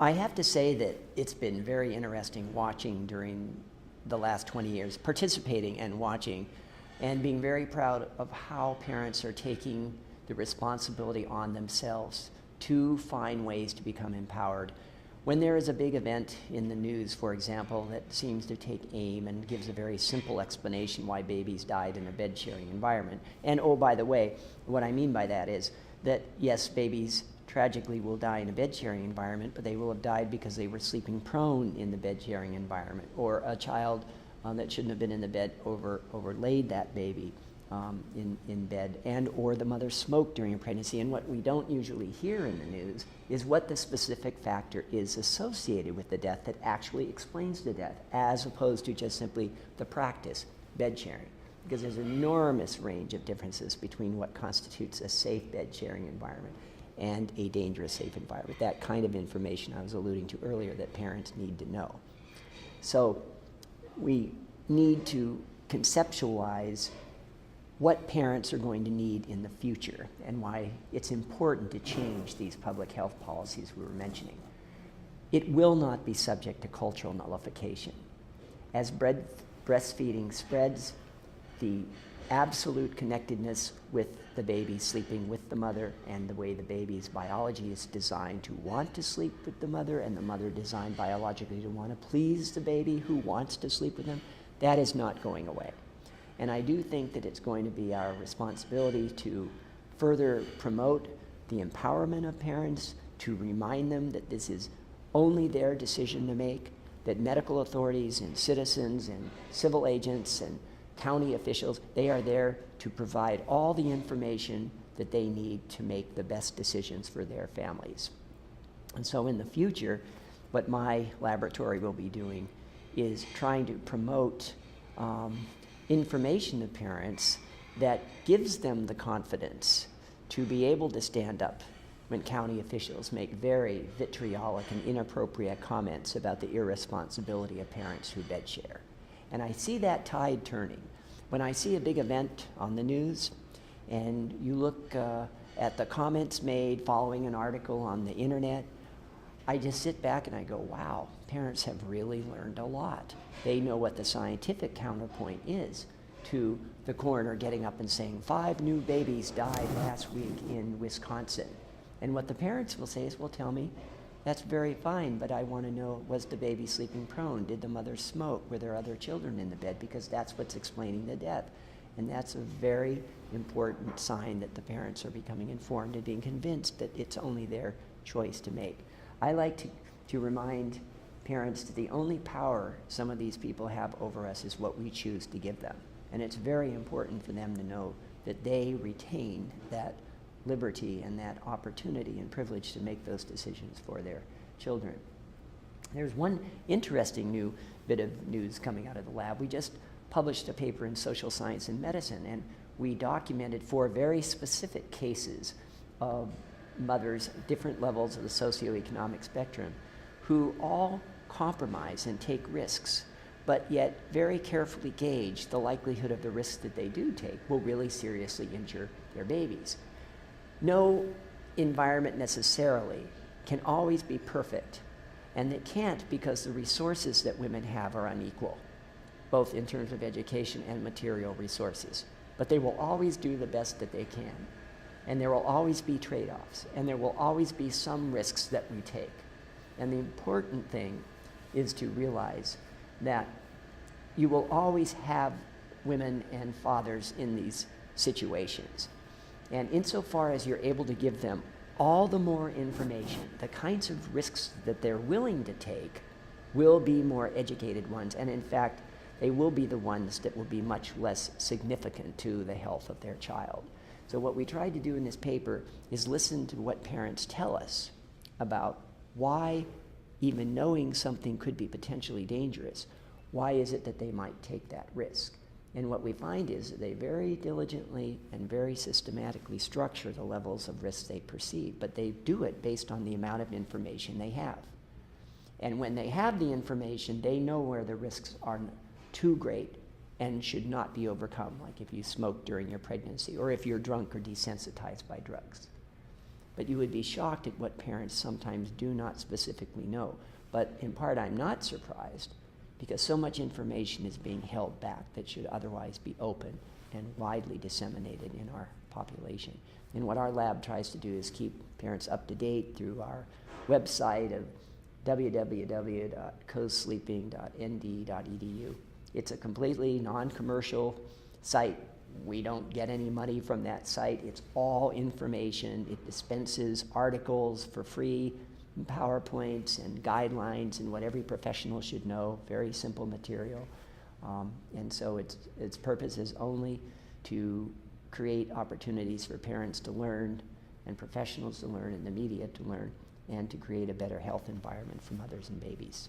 I have to say that it's been very interesting watching during the last 20 years, participating and watching, and being very proud of how parents are taking the responsibility on themselves to find ways to become empowered. When there is a big event in the news, for example, that seems to take aim and gives a very simple explanation why babies died in a bed-sharing environment. And oh, by the way, what I mean by that is that, yes, babies tragically will die in a bed-sharing environment, but they will have died because they were sleeping prone in the bed-sharing environment, or a child that shouldn't have been in the bed overlaid that baby in bed, and or the mother smoked during a pregnancy. And what we don't usually hear in the news is what the specific factor is associated with the death that actually explains the death, as opposed to just simply the practice, bed sharing. Because there's an enormous range of differences between what constitutes a safe bed sharing environment and a dangerous safe environment. That kind of information I was alluding to earlier that parents need to know. So we need to conceptualize what parents are going to need in the future and why it's important to change these public health policies we were mentioning. It will not be subject to cultural nullification. As breastfeeding spreads, the absolute connectedness with the baby sleeping with the mother, and the way the baby's biology is designed to want to sleep with the mother, and the mother designed biologically to want to please the baby who wants to sleep with them, that is not going away. And I do think that it's going to be our responsibility to further promote the empowerment of parents, to remind them that this is only their decision to make, that medical authorities and citizens and civil agents and county officials, they are there to provide all the information that they need to make the best decisions for their families. And so in the future, what my laboratory will be doing is trying to promote information to parents that gives them the confidence to be able to stand up when county officials make very vitriolic and inappropriate comments about the irresponsibility of parents who bed share. And I see that tide turning. When I see a big event on the news and you look at the comments made following an article on the internet, I just sit back and I go, wow, parents have really learned a lot. They know what the scientific counterpoint is to the coroner getting up and saying 5 new babies died last week in Wisconsin. And what the parents will say is, well, tell me, that's very fine, but I want to know, was the baby sleeping prone? Did the mother smoke? Were there other children in the bed? Because that's what's explaining the death. And that's a very important sign that the parents are becoming informed and being convinced that it's only their choice to make. I like to remind parents that the only power some of these people have over us is what we choose to give them. And it's very important for them to know that they retain that liberty and that opportunity and privilege to make those decisions for their children. There's one interesting new bit of news coming out of the lab. We just published a paper in Social Science and Medicine, and we documented 4 very specific cases of mothers at different levels of the socioeconomic spectrum who all compromise and take risks, but yet very carefully gauge the likelihood of the risks that they do take will really seriously injure their babies. No environment necessarily can always be perfect, and it can't because the resources that women have are unequal, both in terms of education and material resources. But they will always do the best that they can, and there will always be trade-offs, and there will always be some risks that we take. And the important thing is to realize that you will always have women and fathers in these situations. And insofar as you're able to give them all the more information, the kinds of risks that they're willing to take will be more educated ones. And in fact, they will be the ones that will be much less significant to the health of their child. So what we tried to do in this paper is listen to what parents tell us about why, even knowing something could be potentially dangerous, why is it that they might take that risk? And what we find is that they very diligently and very systematically structure the levels of risks they perceive, but they do it based on the amount of information they have. And when they have the information, they know where the risks are too great and should not be overcome, like if you smoke during your pregnancy or if you're drunk or desensitized by drugs. but you would be shocked at what parents sometimes do not specifically know. But in part, I'm not surprised, because so much information is being held back that should otherwise be open and widely disseminated in our population. And what our lab tries to do is keep parents up to date through our website of www.cosleeping.nd.edu. It's a completely non-commercial site. We don't get any money from that site. It's all information. It dispenses articles for free, and PowerPoints and guidelines and what every professional should know. Very simple material. And so its purpose is only to create opportunities for parents to learn and professionals to learn and the media to learn, and to create a better health environment for mothers and babies.